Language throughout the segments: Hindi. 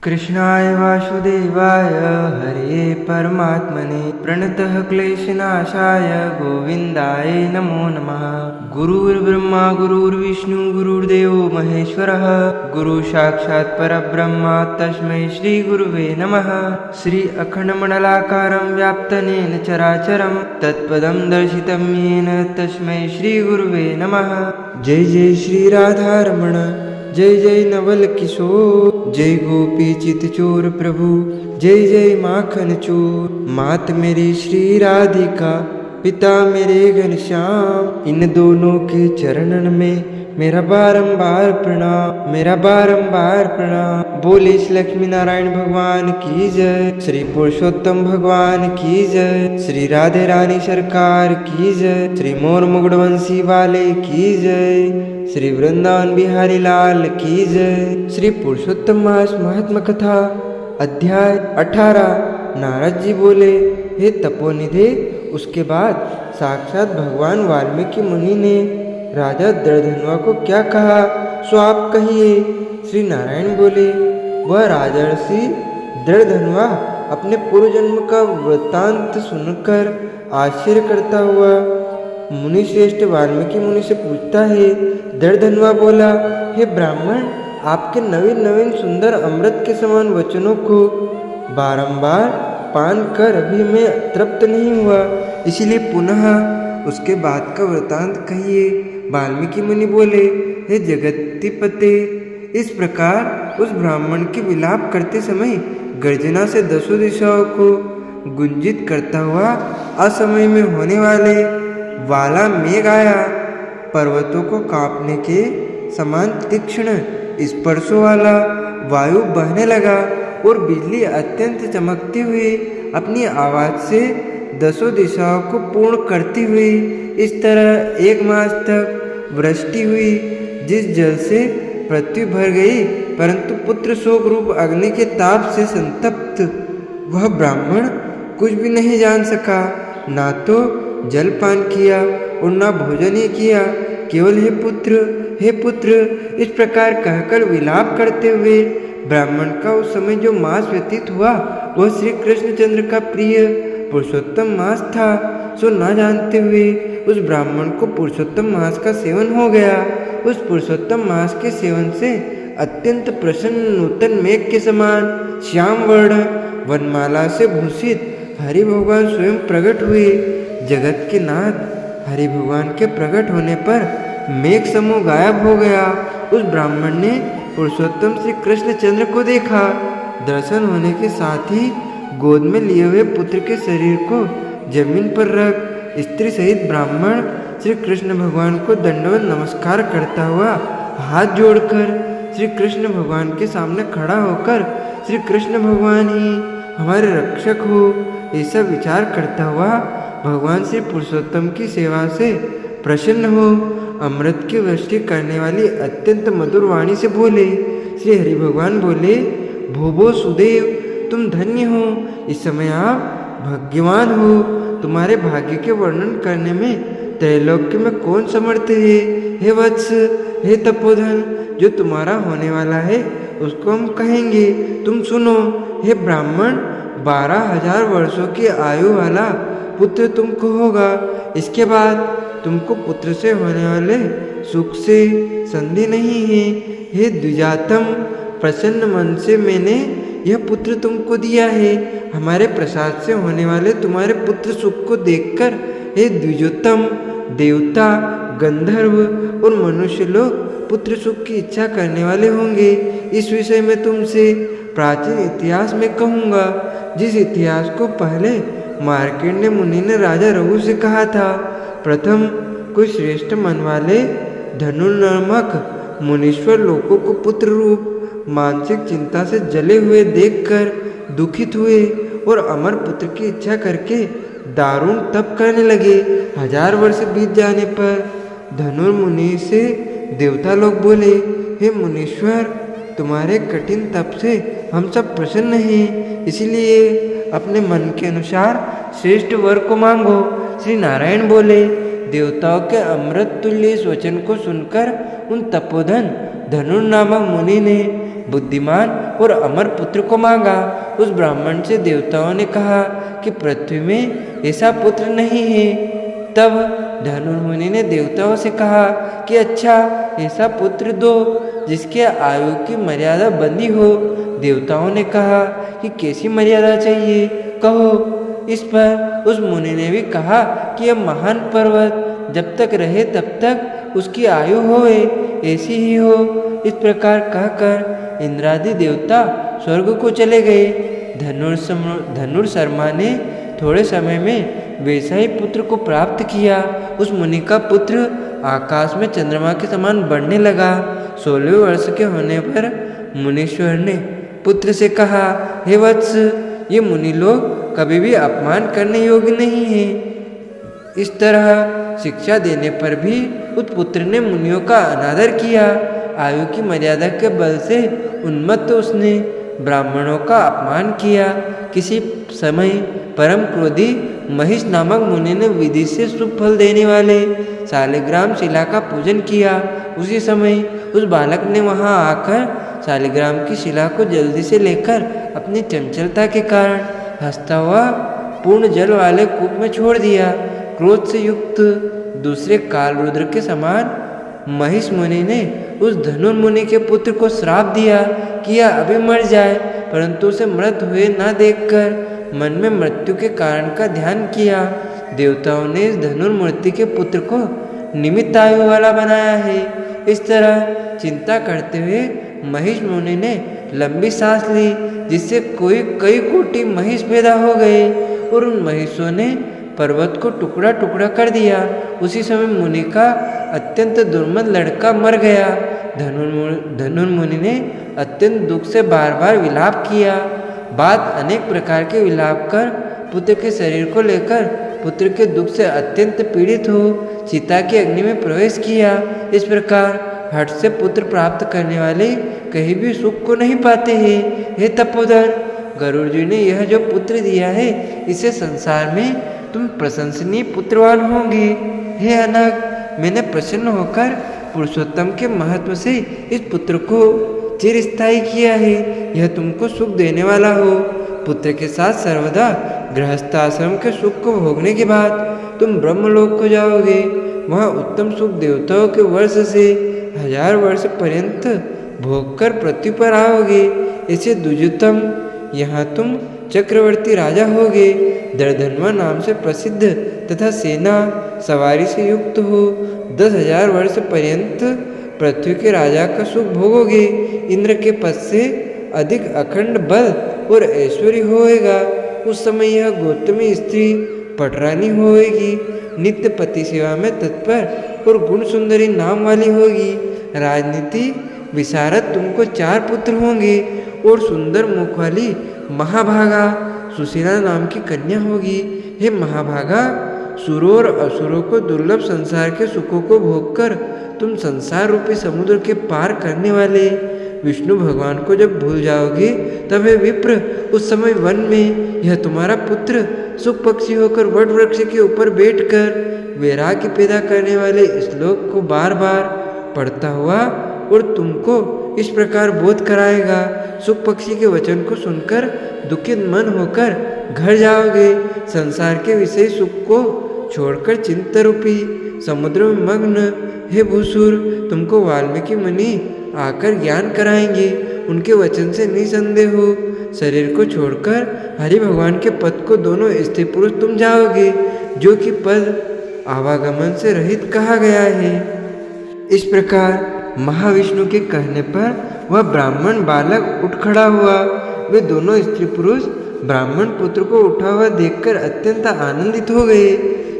कृष्णाय वासुदेवाय हरे परमात्मने प्रणतः क्लेशनाशाय गोविन्दाय नमो नमः। गुरुर्ब्रह्मा गुरुर्विष्णु गुरुर्देवो महेश्वरः गुरु साक्षात् परब्रह्म तस्मै श्री गुरुवे नमः। श्री अखण्डमण्डलाकारं व्याप्तनेन चराचरं तत्पदं दर्शितं येन तस्मै श्री गुरुवे नमः। जय जय श्री राधारमण जय जय नवल किशोर जय गोपी चित चोर प्रभु जय जय माखन चोर। मात मेरी श्री राधिका पिता मेरे घनश्याम इन दोनों के चरणन में मेरा बारंबार प्रणाम। बोले श्री लक्ष्मी नारायण भगवान की जय, श्री पुरुषोत्तम भगवान की जय, श्री राधे रानी सरकार की जय, श्री मोर मुगड़वंशी वाले की जय, श्री वृंदावन बिहारी लाल की जय। श्री पुरुषोत्तम मास महात्मा कथा अध्याय 18। नारद जी बोले, हे तपोनिधे, उसके बाद साक्षात भगवान वाल्मीकि मुनि ने राजा दर्धनवा को क्या कहा, सो आप कहिए। श्री नारायण बोले, वह राजर्षि दर्धनवा अपने पूर्व जन्म का वृत्तांत सुनकर आश्चर्य करता हुआ मुनि श्रेष्ठ वाल्मीकि मुनि से पूछता है। दर्धनवा बोला, हे ब्राह्मण, आपके नवीन नवीन सुंदर अमृत के समान वचनों को बारंबार पान कर अभी मैं तृप्त नहीं हुआ, इसलिए पुनः उसके बाद का वृतांत कहिए। वाल्मीकि मुनि बोले, हे जगत्पते, इस प्रकार उस ब्राह्मण के विलाप करते समय गर्जना से दसों दिशाओं को गुंजित करता हुआ असमय में होने वाला मेघ आया। पर्वतों को कांपने के समान तीक्ष्ण स्पर्शों वाला वायु बहने लगा और बिजली अत्यंत चमकती हुई अपनी आवाज से दसों दिशाओं को पूर्ण करती हुई इस तरह 1 मास तक वृष्टि हुई, जिस जल से पृथ्वी भर गई, परंतु पुत्र शोक रूप अग्नि के ताप से संतप्त वह ब्राह्मण कुछ भी नहीं जान सका। ना तो जल पान किया और ना भोजन ही किया, केवल हे पुत्र इस प्रकार कहकर विलाप करते हुए ब्राह्मण का उस समय जो मास व्यतीत हुआ वह श्री कृष्णचंद्र का प्रिय पुरुषोत्तम मास था। सो न जानते हुए उस ब्राह्मण को पुरुषोत्तम मास का सेवन हो गया। उस पुरुषोत्तम मास के सेवन से अत्यंत प्रसन्न नूतन मेघ के समान श्याम वर्ण वनमाला से भूषित हरि भगवान स्वयं प्रकट हुए। जगत के नाथ हरि भगवान के प्रकट होने पर मेघ समूह गायब हो गया। उस ब्राह्मण ने पुरुषोत्तम श्री कृष्णचंद्र को देखा। दर्शन होने के साथ ही गोद में लिए हुए पुत्र के शरीर को जमीन पर रख स्त्री सहित ब्राह्मण श्री कृष्ण भगवान को दंडवत नमस्कार करता हुआ हाथ जोड़कर श्री कृष्ण भगवान के सामने खड़ा होकर श्री कृष्ण भगवान ही हमारे रक्षक हो ऐसा विचार करता हुआ भगवान श्री पुरुषोत्तम की सेवा से प्रसन्न हो अमृत की वृष्टि करने वाली अत्यंत मधुर वाणी से बोले। श्री हरि भगवान बोले, भोभो सुदेव, तुम धन्य हो, इस समय आप भाग्यवान हो। तुम्हारे भाग्य के वर्णन करने में त्रैलोक्य में कौन समर्थ है। हे वत्स, हे तपोधन, जो तुम्हारा होने वाला है उसको हम कहेंगे, तुम सुनो। हे ब्राह्मण, 12,000 वर्षों की आयु वाला पुत्र तुमको होगा। इसके बाद तुमको पुत्र से होने वाले सुख से संधि नहीं है। हे द्विजातम, प्रसन्न मन से मैंने यह पुत्र तुमको दिया है। हमारे प्रसाद से होने वाले तुम्हारे पुत्र सुख को देखकर हे द्विजोत्तम, देवता, गंधर्व और मनुष्य लोग पुत्र सुख की इच्छा करने वाले होंगे। इस विषय में तुमसे प्राचीन इतिहास में कहूँगा, जिस इतिहास को पहले मार्कंडेय मुनि ने राजा रघु से कहा था। प्रथम कोई श्रेष्ठ मन वाले धनु नामक मुनीश्वर लोगों को पुत्र रूप मानसिक चिंता से जले हुए देखकर दुखित हुए और अमर पुत्र की इच्छा करके दारुण तप करने लगे। 1000 वर्ष बीत जाने पर धनुर्मुनि से देवता लोग बोले, हे मुनीश्वर, तुम्हारे कठिन तप से हम सब प्रसन्न हैं, इसलिए अपने मन के अनुसार श्रेष्ठ वर को मांगो। श्री नारायण बोले, देवताओं के अमृत तुल्य इस वचन को सुनकर उन तपोधन धनुर नामक मुनि ने बुद्धिमान और अमर पुत्र को मांगा। उस ब्राह्मण से देवताओं ने कहा कि पृथ्वी में ऐसा पुत्र नहीं है। तब धनुर्मुनि ने देवताओं से कहा कि अच्छा, ऐसा पुत्र दो जिसके आयु की मर्यादा बंधी हो। देवताओं ने कहा कि कैसी मर्यादा चाहिए, कहो। इस पर उस मुनि ने भी कहा कि यह महान पर्वत जब तक रहे तब तक उसकी आयु होए, ऐसी ही हो। इस प्रकार कहकर इंद्रादि देवता स्वर्ग को चले गए। धनुर्शर्मा ने थोड़े समय में वैसा ही पुत्र को प्राप्त किया। उस मुनि का पुत्र आकाश में चंद्रमा के समान बढ़ने लगा। 16वें वर्ष के होने पर मुनीश्वर ने पुत्र से कहा, हे वत्स, ये मुनि लोग कभी भी अपमान करने योग्य नहीं है। इस तरह शिक्षा देने पर भी उस पुत्र ने मुनियों का अनादर किया। आयु की मर्यादा के बल से उन्मत्त उसने ब्राह्मणों का अपमान किया। किसी समय परम क्रोधी महिष नामक मुनि ने विधि से शुभ फल देने वाले शालिग्राम शिला का पूजन किया। उसी समय उस बालक ने वहां आकर शालिग्राम की शिला को जल्दी से लेकर अपनी चंचलता के कारण हंसता हुआ पूर्ण जल वाले कूप में छोड़ दिया। क्रोध से युक्त दूसरे काल रुद्र के समान महिष मुनि ने उस धनुर्मुनि के पुत्र को श्राप दिया कि यह अभी मर जाए, परंतु उसे मृत हुए न देखकर मन में मृत्यु के कारण का ध्यान किया। देवताओं ने इस धनुर्मूर्ति के पुत्र को निमित्त आयु वाला बनाया है। इस तरह चिंता करते हुए महिष मुनि ने लंबी सांस ली, जिससे कई कोटि महिष पैदा हो गए और उन महिषों ने पर्वत को टुकड़ा टुकड़ा कर दिया। उसी समय मुनि का अत्यंत दुर्मद लड़का मर गया। धनुर्मुनि ने अत्यंत दुख से बार बार विलाप किया। बाद अनेक प्रकार के विलाप कर पुत्र के शरीर को लेकर पुत्र के दुख से अत्यंत पीड़ित हो सीता की अग्नि में प्रवेश किया। इस प्रकार हठ से पुत्र प्राप्त करने वाले कहीं भी सुख को नहीं पाते हैं। हे तपोधर, गरुड़ जी ने यह जो पुत्र दिया है, इसे संसार में तुम प्रशंसनीय पुत्रवान होंगे। हे अनग, मैंने प्रसन्न होकर पुरुषोत्तम के महत्व से इस पुत्र को चिरस्थायी किया है। यह तुमको सुख देने वाला हो। पुत्र के साथ सर्वदा गृहस्थ आश्रम के सुख को भोगने के बाद तुम ब्रह्मलोक को जाओगे। वहाँ उत्तम सुख देवताओं के वर्ष से 1000 वर्ष पर्यंत भोग कर पृथ्वी पर आओगे। इसे द्विजोत्तम, यहाँ तुम चक्रवर्ती राजा होगे। दर्दनवा नाम से प्रसिद्ध तथा सेना सवारी से युक्त हो 10,000 वर्ष पर्यंत पृथ्वी के राजा का सुख भोगोगे। इंद्र के पद से अधिक अखंड बल और ऐश्वर्य होएगा। उस समय यह गौतमी स्त्री पटरानी होएगी। नित्य पति सेवा में तत्पर और गुण सुंदरी नाम वाली होगी। राजनीति विशारद तुमको 4 पुत्र होंगे और सुंदर मुख वाली महाभागा सुशीला नाम की कन्या होगी। हे महाभागा, सुरों और असुरों को दुर्लभ संसार के सुखों को भोगकर तुम संसार रूपी समुद्र के पार करने वाले विष्णु भगवान को जब भूल जाओगे, तब हे विप्र, उस समय वन में यह तुम्हारा पुत्र सुख पक्षी होकर वट वृक्ष के ऊपर बैठकर वैराग्य पैदा करने वाले श्लोक को बार बार पढ़ता हुआ और तुमको इस प्रकार बोध कराएगा। सुख पक्षी के वचन को सुनकर दुखित मन होकर घर जाओगे। संसार के विषय सुख को छोड़कर चिंता रूपी समुद्र में मग्न हे भूसुर, तुमको वाल्मीकि मुनि आकर ज्ञान कराएंगे। उनके वचन से निसंदेह हो शरीर को छोड़कर हरि भगवान के पद को दोनों स्त्री पुरुष तुम जाओगे, जो कि पद आवागमन से रहित कहा गया है। इस प्रकार महाविष्णु के कहने पर वह ब्राह्मण बालक उठ खड़ा हुआ। वे दोनों स्त्री पुरुष ब्राह्मण पुत्र को उठा हुआ देखकर अत्यंत आनंदित हो गए।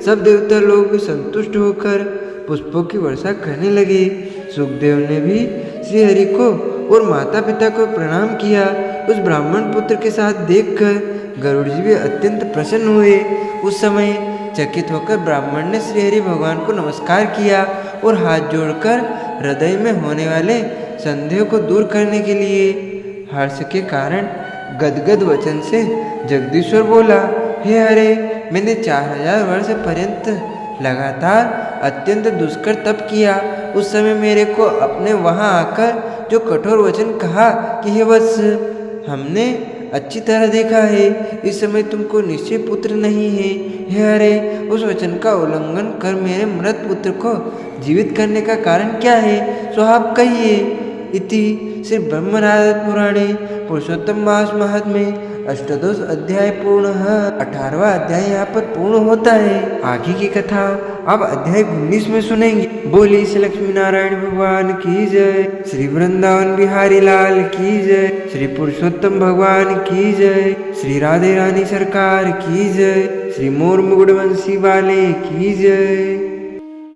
सब देवता लोग संतुष्ट होकर पुष्पों की वर्षा करने लगे। सुखदेव ने भी श्रीहरि को और माता पिता को प्रणाम किया। उस ब्राह्मण पुत्र के साथ देखकर गरुड़ जी भी अत्यंत प्रसन्न हुए। उस समय चकित होकर ब्राह्मण ने श्रीहरि भगवान को नमस्कार किया और हाथ जोड़कर हृदय में होने वाले संदेह को दूर करने के लिए हर्ष के कारण गदगद वचन से जगदीश्वर बोला, हे हरे, मैंने 4000 वर्ष पर्यंत लगातार अत्यंत दुष्कर तप किया। उस समय मेरे को अपने वहाँ आकर जो कठोर वचन कहा कि हे वत्स, हमने अच्छी तरह देखा है, इस समय तुमको निश्चय पुत्र नहीं है। हे हरे, उस वचन का उल्लंघन कर मेरे मृत पुत्र को जीवित करने का कारण क्या है, सो आप कहिए। इति श्री ब्रह्मनारद पुराणे पुरुषोत्तम मास महात्म्ये अष्टादश अध्याय पूर्ण। 18वां अध्याय यहाँ पर पूर्ण होता है। आगे की कथा अब अध्याय 19 में सुनेंगे। बोली श्री लक्ष्मी नारायण भगवान की जय, श्री वृंदावन बिहारी लाल की जय, श्री पुरुषोत्तम भगवान की जय, श्री राधे रानी सरकार की जय, श्री मोर मुकुट वंशी वाले की जय।